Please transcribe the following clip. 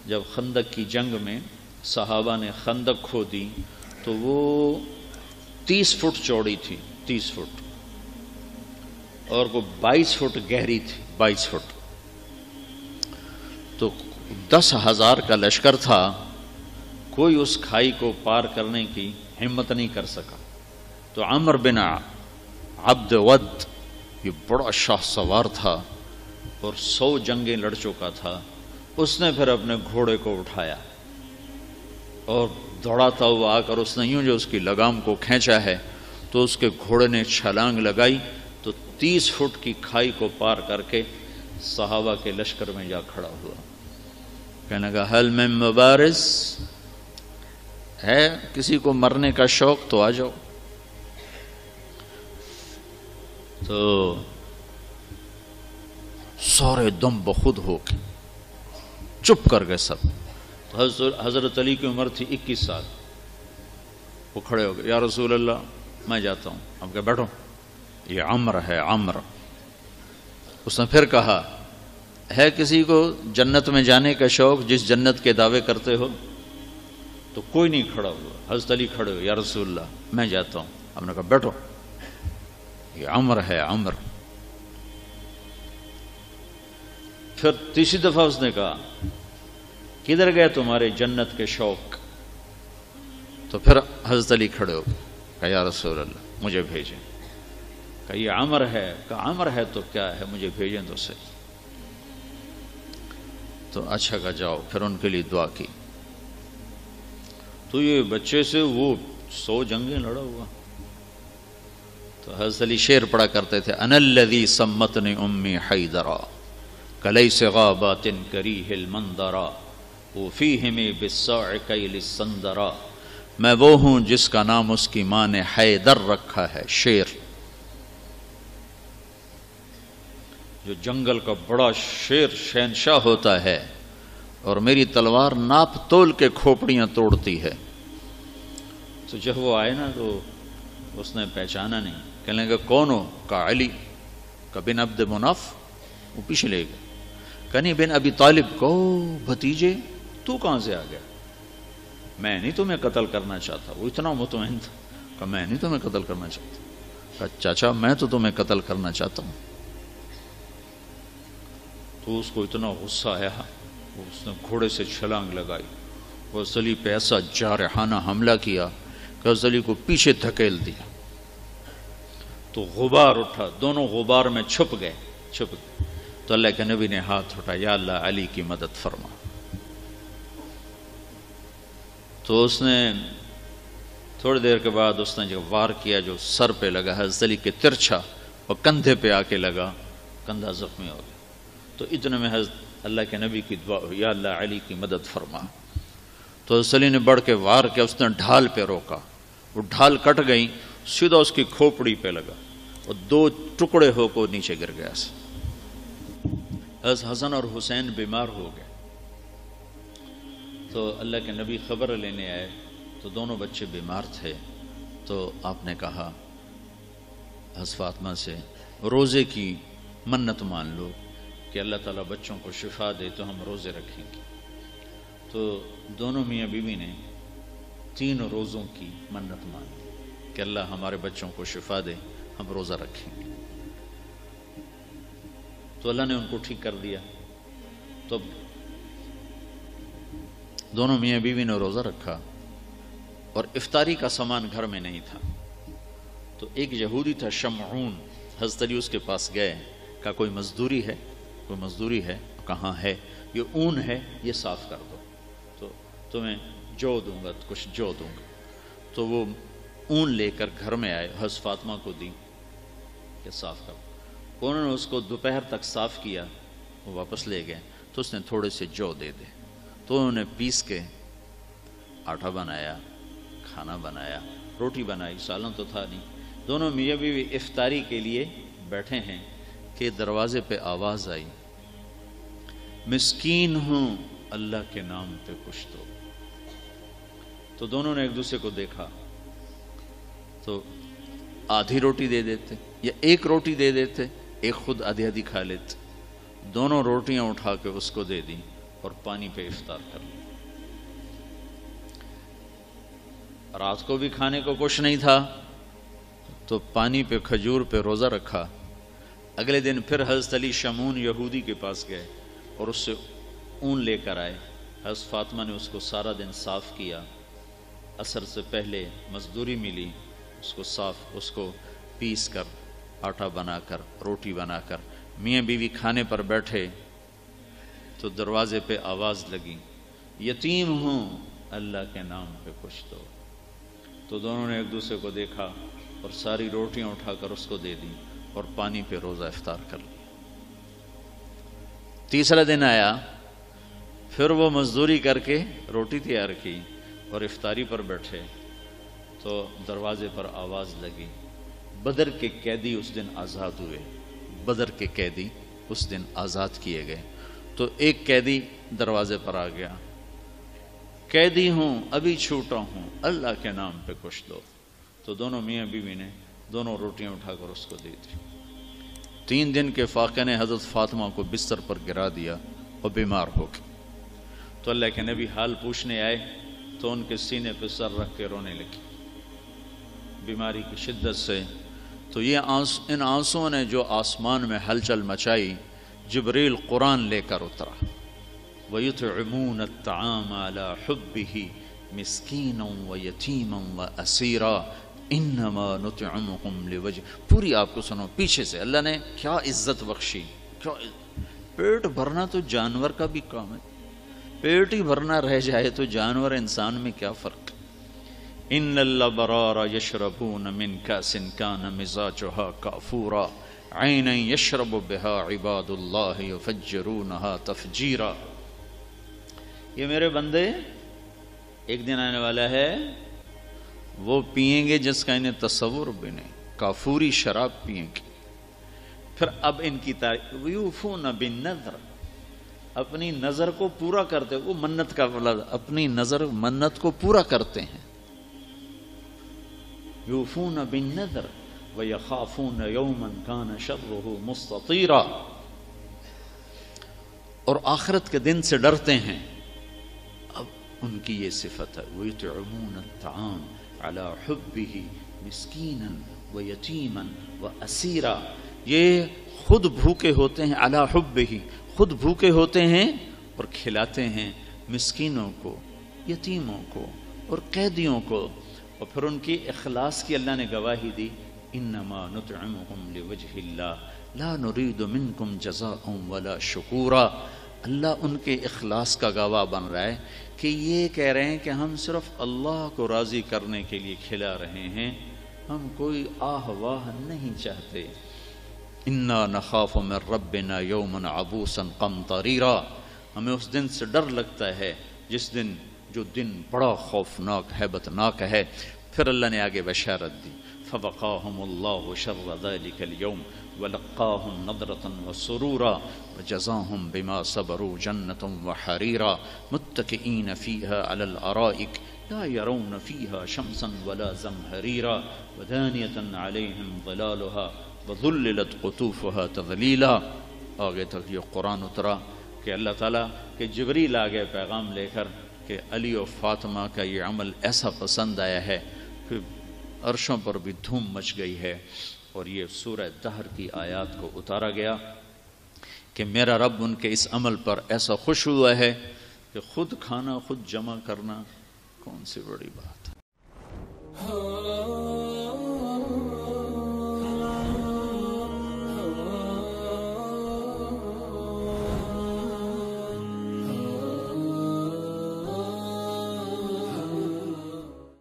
جب خندق کی جنگ میں صحابہ نے خندق کھودی تو وہ 30 فٹ چوڑی تھی، 30 فٹ، اور وہ 22 فٹ گہری تھی، 22 فٹ. تو 10,000 کا لشکر تھا، کوئی اس کھائی کو پار کرنے کی ہمت نہیں کر سکا. تو عمر بن عبد ود یہ بڑا شاہ سوار تھا اور 100 جنگیں لڑ چکا تھا. اس نے پھر اپنے گھوڑے کو اٹھایا اور دوڑاتا ہوا آ کر اس نے یوں جو اس کی لگام کو کھینچا ہے تو اس کے گھوڑے نے چھلانگ لگائی تو 30 فٹ کی کھائی کو پار کر کے صحابہ کے لشکر میں جا کھڑا ہوا. کہنے لگا حل میں مبارز ہے، کسی کو مرنے کا شوق تو آ جاؤ. تو سارے دم بخود ہو کے چپ کر گئے سب. تو حضرت علی کی عمر تھی 21 سال. وہ کھڑے ہو گئے، یا رسول اللہ میں جاتا ہوں. اب کہ بیٹھو، یہ عمر ہے، عمر. اس نے پھر کہا ہے کسی کو جنت میں جانے کا شوق جس جنت کے دعوے کرتے ہو؟ تو کوئی نہیں کھڑا ہوا. حضرت علی کھڑے ہو، یا رسول اللہ میں جاتا ہوں. ہم نے کہا بیٹھو، یہ عمر ہے، عمر. پھر تیسری دفعہ اس نے کہا کدھر گئے تمہارے جنت کے شوق؟ تو پھر حضرت علی کھڑے ہو کہا یا رسول اللہ مجھے بھیجیں. کہا یہ عمر ہے. کہا عمر ہے تو کیا ہے، مجھے بھیجیں تو صحیح. تو اچھا کہا جاؤ. پھر ان کے لیے دعا کی. تو یہ بچے سے وہ 100 جنگیں لڑا ہوا. تو حضرت علی شعر پڑھا کرتے تھے، انا الذی سمتنی امی حیدرا کلیس غابات کریہ المنظرا وفیہم بالصاع کیل السندرا. میں وہ ہوں جس کا نام اس کی ماں نے حیدر رکھا ہے. شیر جو جنگل کا بڑا شیر شہنشاہ ہوتا ہے، اور میری تلوار ناپ تول کے کھوپڑیاں توڑتی ہے. تو جب وہ آئے نا تو اس نے پہچانا نہیں. کہنے لگا کون ہو؟ کہا علی. کہا بن عبد مناف. وہ پیچھے لے گئے. کہنی بن ابی طالب کو بھتیجے تو کہاں سے آ گیا؟ میں نہیں تمہیں قتل کرنا چاہتا. وہ اتنا مطمئن تھا. کہا میں نہیں تمہیں قتل کرنا چاہتا. کہا چاچا میں تو تمہیں قتل کرنا چاہتا ہوں. تو اس کو اتنا غصہ آیا، اس نے گھوڑے سے چھلانگ لگائی. وہ علی پہ ایسا جارحانہ حملہ کیا کہ علی کو پیچھے دھکیل دیا. تو غبار اٹھا، دونوں غبار میں چھپ گئے. تو اللہ کے نبی نے ہاتھ اٹھایا، یا اللہ علی کی مدد فرما. تو اس نے تھوڑی دیر کے بعد اس نے جو وار کیا جو سر پہ لگا حضرت علی کے ترچھا، اور کندھے پہ آ کے لگا، کندھا زخمی ہو گیا. تو اتنے میں حضرت اللہ کے نبی کی دعا ہوئی، یا اللہ علی کی مدد فرما. تو حضرت علی نے بڑھ کے وار کیا. اس نے ڈھال پہ روکا، وہ ڈھال کٹ گئی، سیدھا اس کی کھوپڑی پہ لگا اور 2 ٹکڑے ہو کو نیچے گر گیا. حضرت حسن اور حسین بیمار ہو گئے. تو اللہ کے نبی خبر لینے آئے تو دونوں بچے بیمار تھے. تو آپ نے کہا حضرت فاطمہ سے روزے کی منت مان لو کہ اللہ تعالیٰ بچوں کو شفا دے تو ہم روزے رکھیں گے. تو دونوں میاں بیوی نے 3 روزوں کی منت مان لی کہ اللہ ہمارے بچوں کو شفا دے، ہم روزہ رکھیں گے. تو اللہ نے ان کو ٹھیک کر دیا. تو دونوں میاں بیوی نے روزہ رکھا اور افطاری کا سامان گھر میں نہیں تھا. تو ایک یہودی تھا شمعون. حضرت علی اس کے پاس گئے، کہا کوئی مزدوری ہے؟ کوئی مزدوری ہے؟ کہاں ہے؟ یہ اون ہے، یہ صاف کر دو تو تمہیں جو دوں گا، کچھ جو دوں گا. تو وہ اون لے کر گھر میں آئے، حضرت فاطمہ کو دی کہ صاف کر. انہوں نے اس کو دوپہر تک صاف کیا، وہ واپس لے گئے. تو اس نے تھوڑے سے جو دے دے. تو انہوں نے پیس کے آٹا بنایا، کھانا بنایا، روٹی بنائی، سالن تو تھا نہیں. دونوں میاں بیوی افطاری کے لیے بیٹھے ہیں کہ دروازے پہ آواز آئی، مسکین ہوں اللہ کے نام پہ کچھ دو. تو دونوں نے ایک دوسرے کو دیکھا تو آدھی روٹی دے دیتے یا ایک روٹی دے دیتے، ایک خود آدھی آدھی کھا لیتے. دونوں روٹیاں اٹھا کے اس کو دے دیں اور پانی پہ افطار کر لیا۔ رات کو بھی کھانے کو کچھ نہیں تھا تو پانی پہ کھجور پہ روزہ رکھا۔ اگلے دن پھر حضرت علی شمعون یہودی کے پاس گئے اور اس سے اون لے کر آئے۔ حضرت فاطمہ نے اس کو سارا دن صاف کیا، عصر سے پہلے مزدوری ملی، اس کو پیس کر آٹا بنا کر روٹی بنا کر میاں بیوی کھانے پر بیٹھے تو دروازے پہ آواز لگی، یتیم ہوں اللہ کے نام پہ کچھ دو۔ تو دونوں نے ایک دوسرے کو دیکھا اور ساری روٹیاں اٹھا کر اس کو دے دی اور پانی پہ روزہ افطار کر لیا۔ تیسرا دن آیا، پھر وہ مزدوری کر کے روٹی تیار کی اور افطاری پر بیٹھے تو دروازے پر آواز لگی، بدر کے قیدی اس دن آزاد ہوئے، بدر کے قیدی اس دن آزاد کیے گئے۔ تو ایک قیدی دروازے پر آ گیا، قیدی ہوں ابھی چھوٹا ہوں اللہ کے نام پہ کچھ دو۔ تو دونوں میاں بیوی نے دونوں روٹیاں اٹھا کر اس کو دے دی۔ 3 دن کے فاقے نے حضرت فاطمہ کو بستر پر گرا دیا اور بیمار ہو گئی۔ تو اللہ کے نبی حال پوچھنے آئے تو ان کے سینے پہ سر رکھ کے رونے لگی بیماری کی شدت سے۔ تو ان آنسوؤں نے جو آسمان میں ہلچل مچائی، جبریل قرآن لے کر اترا، وَيُطْعِمُونَ الطَّعَامَ عَلَى حُبِّهِ مِسْكِينًا وَيَتِيمًا وَأَسِيرًا إِنَّمَا نُطْعِمُكُمْ لِوَجْهِ۔ پوری آپ کو سنو پیچھے سے، اللہ نے کیا عزت بخشی۔ پیٹ بھرنا تو جانور کا بھی کام ہے، پیٹ ہی بھرنا رہ جائے تو جانور انسان میں کیا فرق۔ ان الابرار یشربون من کاس کان مزاجها کافورا عینا یشرب بها عباد اللہ یفجرونها تفجیرا۔ یہ میرے بندے ایک دن آنے والا ہے وہ پئیں گے جس کا انہیں تصور بھی نہیں، کافوری شراب پئیں گے۔ پھر اب ان کی تعریف، یوفون بالنذر، اپنی نظر کو پورا کرتے، وہ منت کا لفظ، اپنی نظر منت کو پورا کرتے ہیں۔ یوفون بالنذر ویخافون یوما کان شرہ مستطیرا، اور آخرت کے دن سے ڈرتے ہیں۔ اب ان کی یہ صفت ہے، ویطعمون الطعام علی حبہ مسکینا ویتیما واسیرا، یہ خود بھوکے ہوتے ہیں، علی حبہ، خود بھوکے ہوتے ہیں اور کھلاتے ہیں مسکینوں کو، یتیموں کو اور قیدیوں کو۔ اور پھر ان کی اخلاص کی اللہ نے گواہی دی، انما نطعمکم لوجہ اللہ لا نرید منکم جزاء ولا شکورا۔ اللہ ان کے اخلاص کا گواہ بن رہا ہے کہ یہ کہہ رہے ہیں کہ ہم صرف اللہ کو راضی کرنے کے لیے کھلا رہے ہیں، ہم کوئی آہ واہ نہیں چاہتے۔ انا نخاف من ربنا یوما عبوسا قمطریرا، ہمیں اس دن سے ڈر لگتا ہے جو دن بڑا خوفناک ہیبتناک ہے۔ پھر اللہ نے آگے بشارت دی، فوقاہم اللہ شر ذلک اليوم ولقاہم نضرۃ وسرورا وجزاہم بما صبروا جنۃ وحریرا متکئین فیہا علی الارائک لا یرون فیہا شمسا ولا زمہریرا ودانیۃ علیہم ظلالھا وذللت قطوفها تذلیلا۔ آگے تک یہ قرآن اترا کہ اللہ تعالیٰ کہ جبریل آگے پیغام لے کر کہ علی و فاطمہ کا یہ عمل ایسا پسند آیا ہے کہ عرشوں پر بھی دھوم مچ گئی ہے، اور یہ سورہ دہر کی آیات کو اتارا گیا کہ میرا رب ان کے اس عمل پر ایسا خوش ہوا ہے کہ خود کھانا خود جمع کرنا کون سی بڑی بات۔